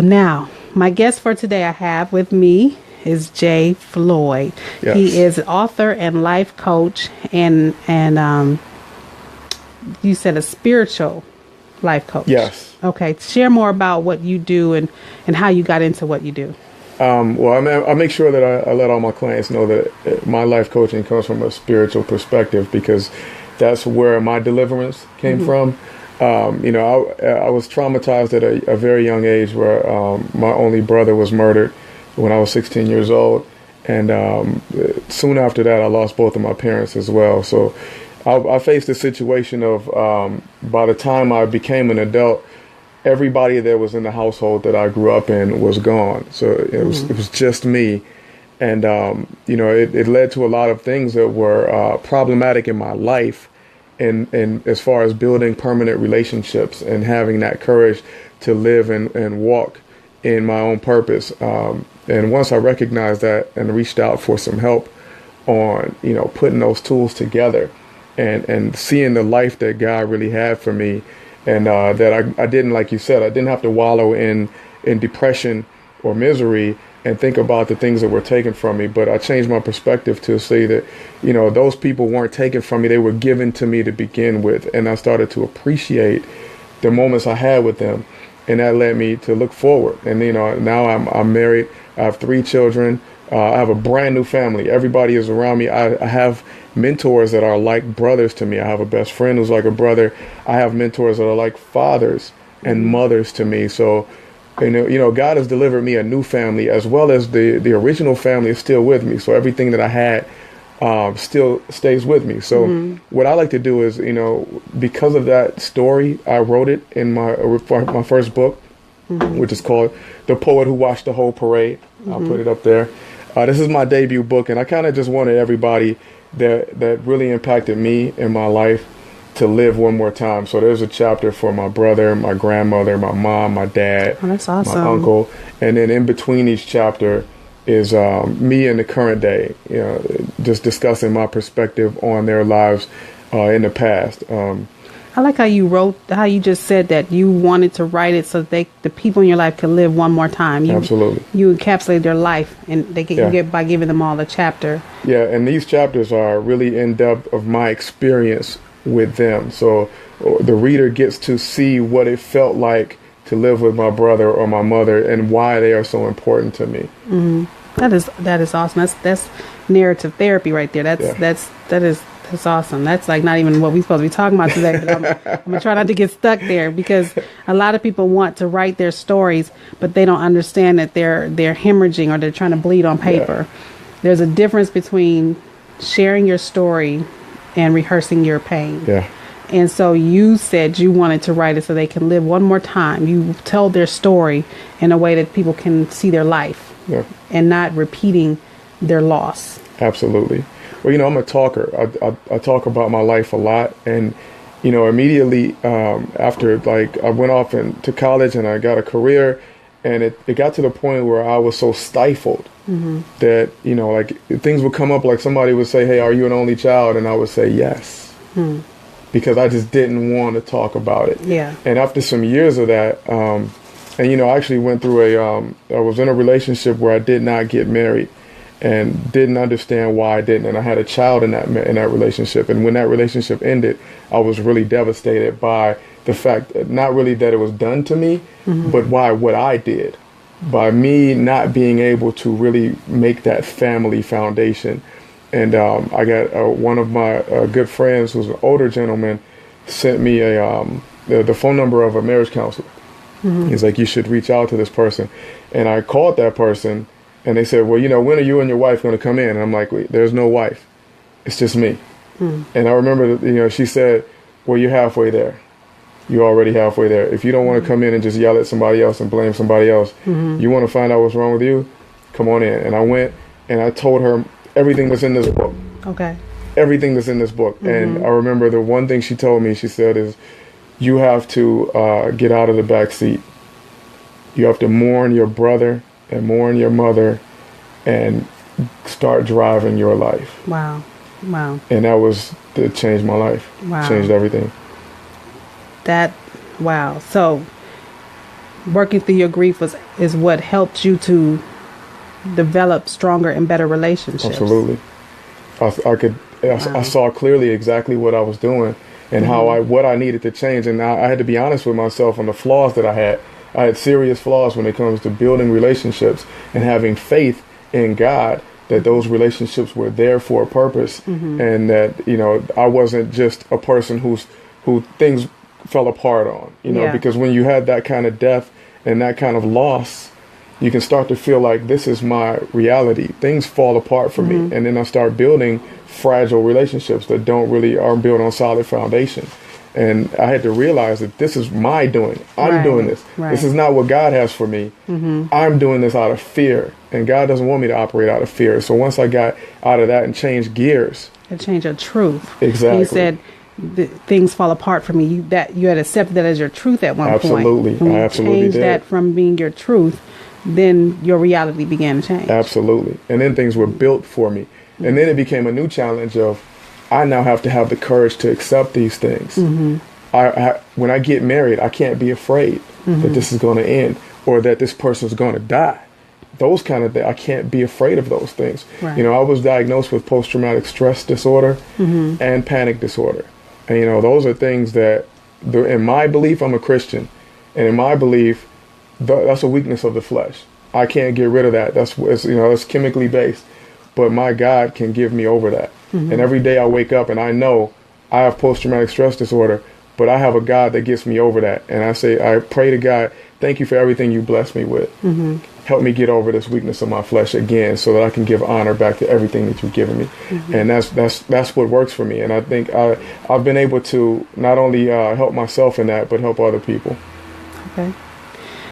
Now, my guest for today I have with me is Jay Floyd. Yes. He is an author and life coach and you said a spiritual life coach. Yes. Okay. Share more about what you do and how you got into what you do. Well, I make sure that I let all my clients know that my life coaching comes from a spiritual perspective because that's where my deliverance came from. I was traumatized at a very young age where my only brother was murdered when I was 16 years old. And soon after that, I lost both of my parents as well. So I faced a situation of by the time I became an adult, everybody that was in the household that I grew up in was gone. So it was just me. And, it led to a lot of things that were problematic in my life. And as far as building permanent relationships and having that courage to live and walk in my own purpose. And once I recognized that and reached out for some help on, putting those tools together and seeing the life that God really had for me and that I didn't, like you said, I didn't have to wallow in depression or misery and think about the things that were taken from me. But I changed my perspective to say that, those people weren't taken from me. They were given to me to begin with. And I started to appreciate the moments I had with them. And that led me to look forward. And, now I'm married. I have 3 children. I have a brand new family. Everybody is around me. I have mentors that are like brothers to me. I have a best friend who's like a brother. I have mentors that are like fathers and mothers to me. So, God has delivered me a new family as well as the original family is still with me. So everything that I had still stays with me. So what I like to do is, because of that story, I wrote it in my first book, which is called The Poet Who Watched the Whole Parade. I'll put it up there. This is my debut book, and I kind of just wanted everybody that really impacted me in my life to live one more time. So there's a chapter for my brother, my grandmother, my mom, my dad, that's awesome. my uncle. And then in between each chapter is me in the current day, just discussing my perspective on their lives in the past. I like how you just said that you wanted to write it so the people in your life could live one more time. Absolutely. You encapsulate their life and you get by giving them all a chapter. Yeah, and these chapters are really in depth of my experience with them. So the reader gets to see what it felt like to live with my brother or my mother and why they are so important to me. That is awesome. That's narrative therapy right there. That's awesome. That's like not even what we're supposed to be talking about today. But I'm gonna try not to get stuck there because a lot of people want to write their stories, but they don't understand that they're hemorrhaging or they're trying to bleed on paper. Yeah. There's a difference between sharing your story and rehearsing your pain. Yeah. And so you said you wanted to write it so they can live one more time. You tell their story in a way that people can see their life and not repeating their loss. Absolutely. Well, I'm a talker. I talk about my life a lot. And, immediately after, I went off to college and I got a career. And it got to the point where I was so stifled that, things would come up, like somebody would say, hey, are you an only child? And I would say yes, because I just didn't want to talk about it. Yeah. And after some years of that, I actually went through I was in a relationship where I did not get married and didn't understand why I didn't. And I had a child in that relationship. And when that relationship ended, I was really devastated by the fact, not really that it was done to me, but what I did, by me not being able to really make that family foundation. And I got one of my good friends, who's an older gentleman, sent me the phone number of a marriage counselor. He's like, you should reach out to this person. And I called that person, and they said, well, when are you and your wife going to come in? And I'm like, wait, there's no wife. It's just me. And I remember, she said, well, you're halfway there. You're already halfway there. If you don't want to come in and just yell at somebody else and blame somebody else, you want to find out what's wrong with you, come on in. And I went and I told her everything that's in this book. Okay. Everything that's in this book. And I remember the one thing she told me, she said is, you have to get out of the back seat. You have to mourn your brother and mourn your mother and start driving your life. Wow. And that changed my life. Wow. Changed everything. Wow. So working through your grief is what helped you to develop stronger and better relationships. Absolutely. I saw clearly exactly what I was doing and what I needed to change. And I had to be honest with myself on the flaws that I had. I had serious flaws when it comes to building relationships and having faith in God that those relationships were there for a purpose, and that, you know, I wasn't just a person who things fell apart on, you know, because when you had that kind of death and that kind of loss, you can start to feel like this is my reality. Things fall apart for me. And then I start building fragile relationships that aren't built on solid foundation. And I had to realize that this is my doing. I'm doing this. This is not what God has for me. I'm doing this out of fear. And God doesn't want me to operate out of fear. So once I got out of that and changed gears. A change of truth. Exactly. You said things fall apart for me. You had accepted that as your truth at one point. Absolutely. When you I absolutely changed did. that from being your truth, then your reality began to change. Absolutely. And then things were built for me. And then it became a new challenge of, I now have to have the courage to accept these things. When I get married, I can't be afraid that this is going to end or that this person's going to die. Those kind of things, I can't be afraid of those things. You know, I was diagnosed with post-traumatic stress disorder and panic disorder. And, you know, those are things that, in my belief, I'm a Christian. And in my belief, that's a weakness of the flesh. I can't get rid of that. It's chemically based. But my God can give me over that. And every day I wake up and I know I have post-traumatic stress disorder, but I have a God that gets me over that. And I pray to God, thank you for everything you blessed me with. Help me get over this weakness of my flesh again so that I can give honor back to everything that you've given me. And that's what works for me. And I think I've been able to not only help myself in that, but help other people. Okay.